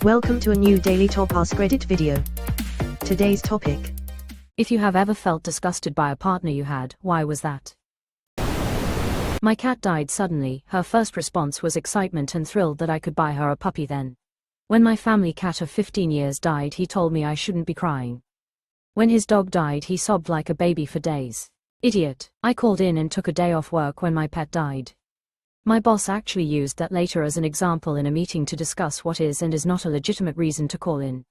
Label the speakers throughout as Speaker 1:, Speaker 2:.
Speaker 1: Welcome to a new daily top Askreddit video. Today's topic.
Speaker 2: If you have ever felt disgusted by a partner you had, why was that? My cat died suddenly. Her first response was excitement and thrilled that I could buy her a puppy then. When my family cat of 15 years died, he told me I shouldn't be crying. When his dog died, he sobbed like a baby for days. Idiot. I called in and took a day off work when my pet died. My boss actually used that later as an example in a meeting to discuss what is and is not a legitimate reason to call in.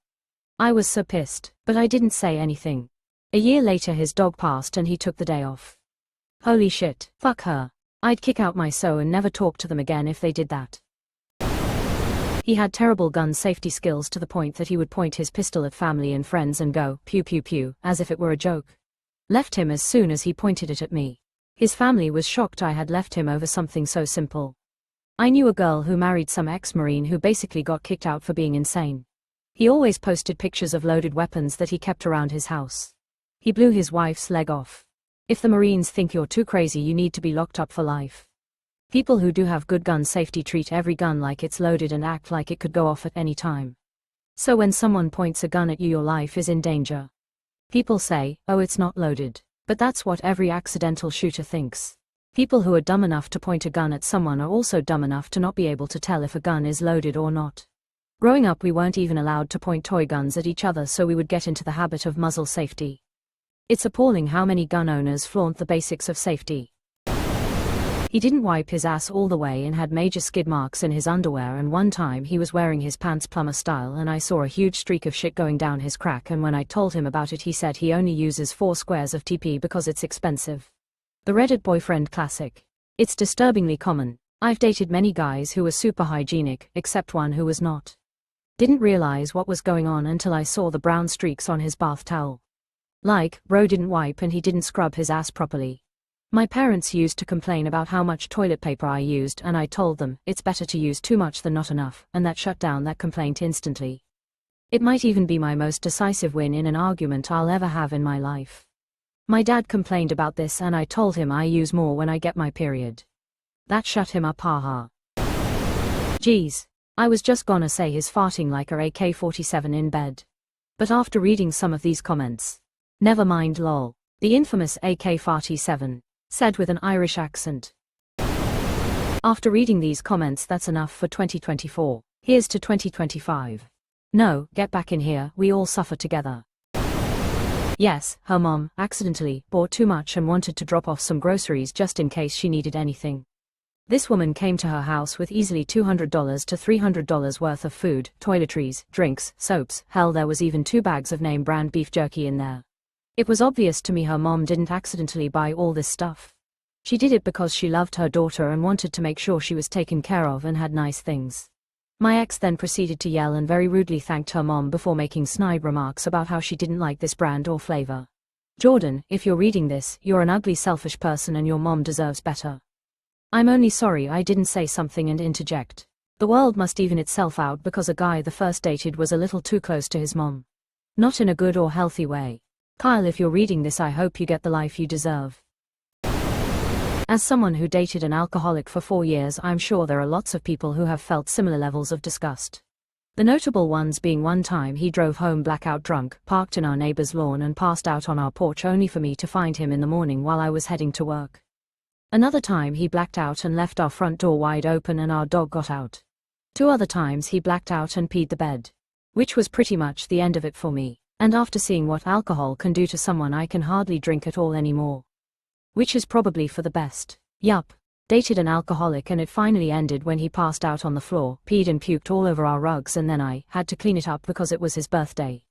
Speaker 2: I was so pissed, but I didn't say anything. A year later his dog passed and he took the day off. Holy shit, fuck her. I'd kick out my so and never talk to them again if they did that. He had terrible gun safety skills to the point that he would point his pistol at family and friends and go, pew pew pew, as if it were a joke. Left him as soon as he pointed it at me. His family was shocked I had left him over something so simple. I knew a girl who married some ex-Marine who basically got kicked out for being insane. He always posted pictures of loaded weapons that he kept around his house. He blew his wife's leg off. If the Marines think you're too crazy, you need to be locked up for life. People who do have good gun safety treat every gun like it's loaded and act like it could go off at any time. So when someone points a gun at you, your life is in danger. People say, oh, it's not loaded. But that's what every accidental shooter thinks. People who are dumb enough to point a gun at someone are also dumb enough to not be able to tell if a gun is loaded or not. Growing up, we weren't even allowed to point toy guns at each other, so we would get into the habit of muzzle safety. It's appalling how many gun owners flaunt the basics of safety. He didn't wipe his ass all the way and had major skid marks in his underwear, and one time he was wearing his pants plumber style and I saw a huge streak of shit going down his crack, and when I told him about it he said he only uses 4 squares of TP because it's expensive. The Reddit boyfriend classic. It's disturbingly common. I've dated many guys who were super hygienic, except one who was not. Didn't realize what was going on until I saw the brown streaks on his bath towel. Like, bro didn't wipe and he didn't scrub his ass properly. My parents used to complain about how much toilet paper I used, and I told them, it's better to use too much than not enough, and that shut down that complaint instantly. It might even be my most decisive win in an argument I'll ever have in my life. My dad complained about this and I told him I use more when I get my period. That shut him up, haha. Geez. I was just gonna say he's farting like a AK-47 in bed. But after reading some of these comments. Never mind, lol. The infamous AK-47. Said with an Irish accent. After reading these comments, that's enough for 2024. Here's to 2025. No, get back in here, we all suffer together. Yes, her mom accidentally bought too much and wanted to drop off some groceries just in case she needed anything. This woman came to her house with easily $200 to $300 worth of food, toiletries, drinks, soaps, hell, there was even 2 bags of name brand beef jerky in there. It was obvious to me her mom didn't accidentally buy all this stuff. She did it because she loved her daughter and wanted to make sure she was taken care of and had nice things. My ex then proceeded to yell and very rudely thanked her mom before making snide remarks about how she didn't like this brand or flavor. Jordan, if you're reading this, you're an ugly, selfish person and your mom deserves better. I'm only sorry I didn't say something and interject. The world must even itself out because a guy the first dated was a little too close to his mom. Not in a good or healthy way. Kyle, if you're reading this, I hope you get the life you deserve. As someone who dated an alcoholic for 4 years, I'm sure there are lots of people who have felt similar levels of disgust. The notable ones being one time he drove home blackout drunk, parked in our neighbor's lawn and passed out on our porch only for me to find him in the morning while I was heading to work. Another time he blacked out and left our front door wide open and our dog got out. 2 other times he blacked out and peed the bed. Which was pretty much the end of it for me. And after seeing what alcohol can do to someone, I can hardly drink at all anymore. Which is probably for the best. Yup. Dated an alcoholic and it finally ended when he passed out on the floor, peed and puked all over our rugs, and then I had to clean it up because it was his birthday.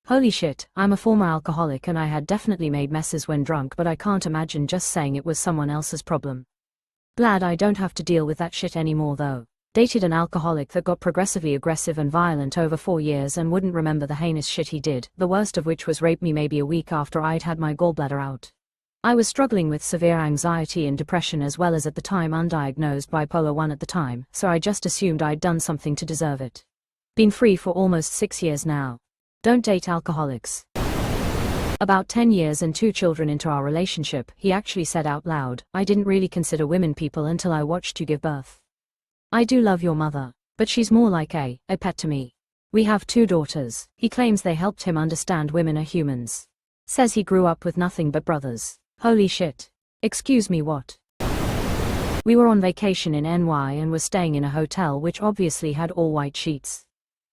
Speaker 2: Holy shit, I'm a former alcoholic and I had definitely made messes when drunk, but I can't imagine just saying it was someone else's problem. Glad I don't have to deal with that shit anymore though. Dated an alcoholic that got progressively aggressive and violent over 4 years and wouldn't remember the heinous shit he did, the worst of which was rape me maybe a week after I'd had my gallbladder out. I was struggling with severe anxiety and depression as well as at the time undiagnosed bipolar 1 at the time, so I just assumed I'd done something to deserve it. Been free for almost 6 years now. Don't date alcoholics. About 10 years and 2 children into our relationship, he actually said out loud, I didn't really consider women people until I watched you give birth. I do love your mother, but she's more like a pet to me. We have 2 daughters. He claims they helped him understand women are humans. Says he grew up with nothing but brothers. Holy shit. Excuse me, what? We were on vacation in NY and were staying in a hotel which obviously had all white sheets.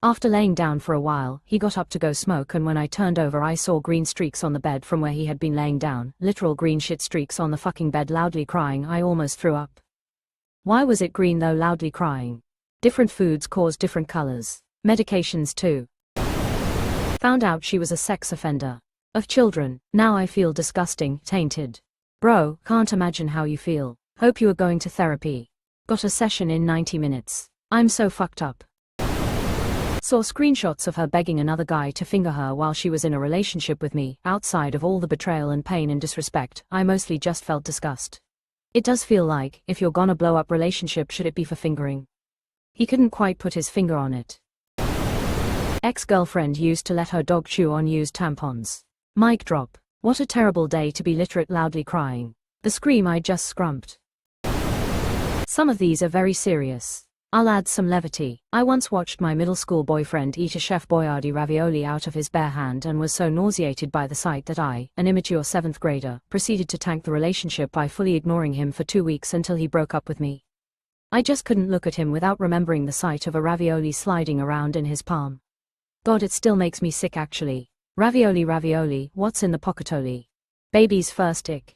Speaker 2: After laying down for a while, he got up to go smoke, and when I turned over I saw green streaks on the bed from where he had been laying down, literal green shit streaks on the fucking bed. Loudly crying, I almost threw up. Why was it green though? Loudly crying. Different foods cause different colors. Medications too. Found out she was a sex offender. Of children. Now I feel disgusting, tainted. Bro, can't imagine how you feel. Hope you are going to therapy. Got a session in 90 minutes. I'm so fucked up. Saw screenshots of her begging another guy to finger her while she was in a relationship with me. Outside of all the betrayal and pain and disrespect, I mostly just felt disgust. It does feel like, if you're gonna blow up relationship, should it be for fingering? He couldn't quite put his finger on it. Ex-girlfriend used to let her dog chew on used tampons. Mic drop. What a terrible day to be literate. Loudly crying. The scream I just scrumped. Some of these are very serious. I'll add some levity. I once watched my middle school boyfriend eat a Chef Boyardee ravioli out of his bare hand and was so nauseated by the sight that I, an immature 7th grader, proceeded to tank the relationship by fully ignoring him for 2 weeks until he broke up with me. I just couldn't look at him without remembering the sight of a ravioli sliding around in his palm. God, it still makes me sick actually. Ravioli, what's in the pocketoli? Baby's first ick.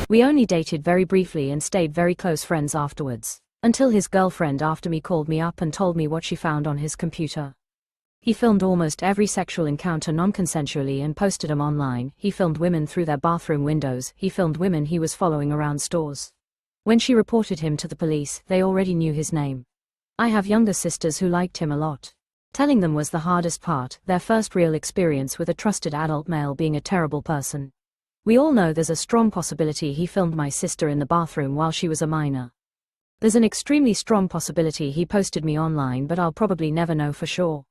Speaker 2: We only dated very briefly and stayed very close friends afterwards. Until his girlfriend after me called me up and told me what she found on his computer. He filmed almost every sexual encounter non-consensually and posted them online. He filmed women through their bathroom windows. He filmed women he was following around stores. When she reported him to the police, they already knew his name. I have younger sisters who liked him a lot. Telling them was the hardest part, their first real experience with a trusted adult male being a terrible person. We all know there's a strong possibility he filmed my sister in the bathroom while she was a minor. There's an extremely strong possibility he posted me online, but I'll probably never know for sure.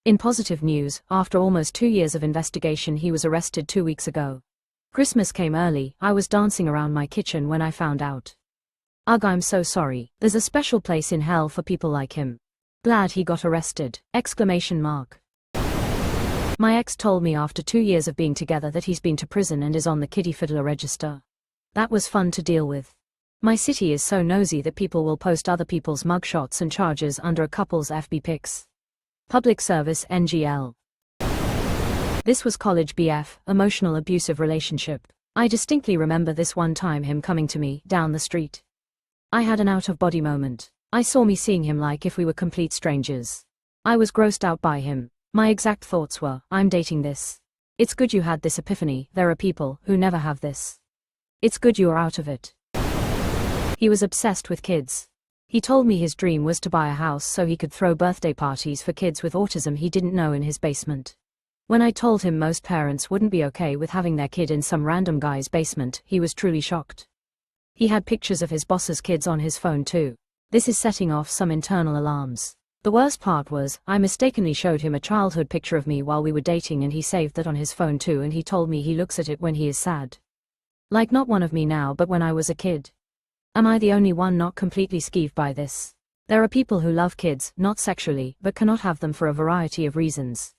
Speaker 2: In positive news, after almost 2 years of investigation, he was arrested 2 weeks ago. Christmas came early. I was dancing around my kitchen when I found out. Ugh, I'm so sorry. There's a special place in hell for people like him. Glad he got arrested! Exclamation mark. My ex told me after 2 years of being together that he's been to prison and is on the kiddie fiddler register. That was fun to deal with. My city is so nosy that people will post other people's mugshots and charges under a couple's FB pics. Public service NGL. This was college BF, emotional abusive relationship. I distinctly remember this one time him coming to me down the street. I had an out-of-body moment. I saw me seeing him like if we were complete strangers. I was grossed out by him. My exact thoughts were, I'm dating this. It's good you had this epiphany. There are people who never have this. It's good you are out of it. He was obsessed with kids. He told me his dream was to buy a house so he could throw birthday parties for kids with autism he didn't know in his basement. When I told him most parents wouldn't be okay with having their kid in some random guy's basement, he was truly shocked. He had pictures of his boss's kids on his phone too. This is setting off some internal alarms. The worst part was, I mistakenly showed him a childhood picture of me while we were dating and he saved that on his phone too, and he told me he looks at it when he is sad. Like not one of me now but when I was a kid. Am I the only one not completely skeeved by this? There are people who love kids, not sexually, but cannot have them for a variety of reasons.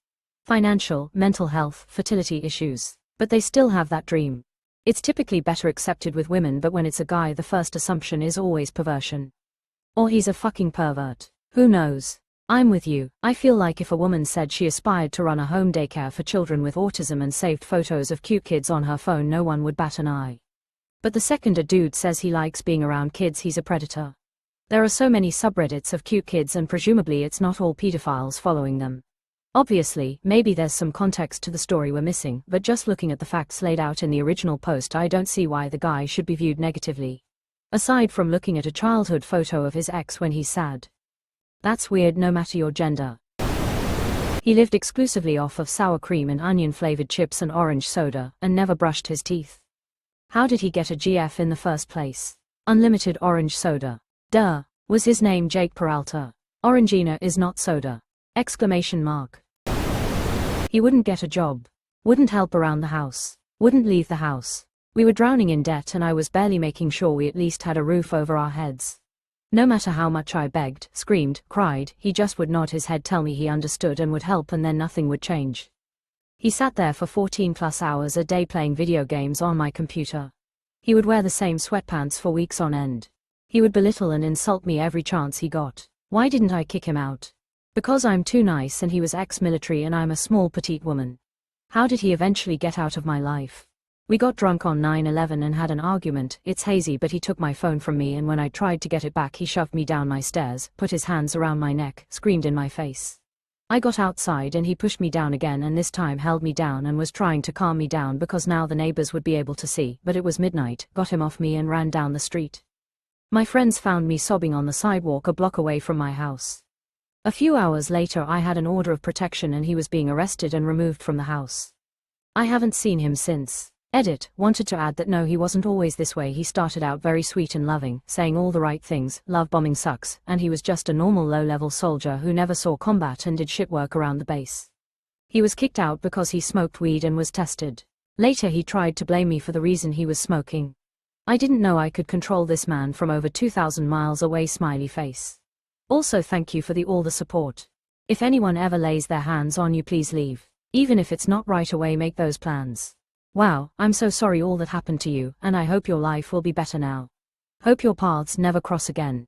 Speaker 2: Financial, mental health, fertility issues. But they still have that dream. It's typically better accepted with women, but when it's a guy the first assumption is always perversion. Or he's a fucking pervert. Who knows? I'm with you. I feel like if a woman said she aspired to run a home daycare for children with autism and saved photos of cute kids on her phone, no one would bat an eye. But the second a dude says he likes being around kids, he's a predator. There are so many subreddits of cute kids and presumably it's not all pedophiles following them. Obviously, maybe there's some context to the story we're missing, but just looking at the facts laid out in the original post, I don't see why the guy should be viewed negatively. Aside from looking at a childhood photo of his ex when he's sad. That's weird no matter your gender. He lived exclusively off of sour cream and onion-flavored chips and orange soda, and never brushed his teeth. How did he get a GF in the first place? Unlimited orange soda. Duh. Was his name Jake Peralta? Orangina is not soda. Exclamation mark. He wouldn't get a job. Wouldn't help around the house. Wouldn't leave the house. We were drowning in debt and I was barely making sure we at least had a roof over our heads. No matter how much I begged, screamed, cried, he just would nod his head, tell me he understood and would help, and then nothing would change. He sat there for 14+ hours a day playing video games on my computer. He would wear the same sweatpants for weeks on end. He would belittle and insult me every chance he got. Why didn't I kick him out? Because I'm too nice and he was ex-military and I'm a small petite woman. How did he eventually get out of my life? We got drunk on 9/11 and had an argument. It's hazy, but he took my phone from me, and when I tried to get it back he shoved me down my stairs, put his hands around my neck, screamed in my face. I got outside and he pushed me down again, and this time held me down and was trying to calm me down because now the neighbors would be able to see, but it was midnight, got him off me and ran down the street. My friends found me sobbing on the sidewalk a block away from my house. A few hours later I had an order of protection and he was being arrested and removed from the house. I haven't seen him since. Edit, wanted to add that no, he wasn't always this way. He started out very sweet and loving, saying all the right things, love bombing sucks, and he was just a normal low-level soldier who never saw combat and did shit work around the base. He was kicked out because he smoked weed and was tested. Later he tried to blame me for the reason he was smoking. I didn't know I could control this man from over 2,000 miles away, smiley face. Also thank you for all the support. If anyone ever lays their hands on you, please leave. Even if it's not right away, make those plans. Wow, I'm so sorry all that happened to you, and I hope your life will be better now. Hope your paths never cross again.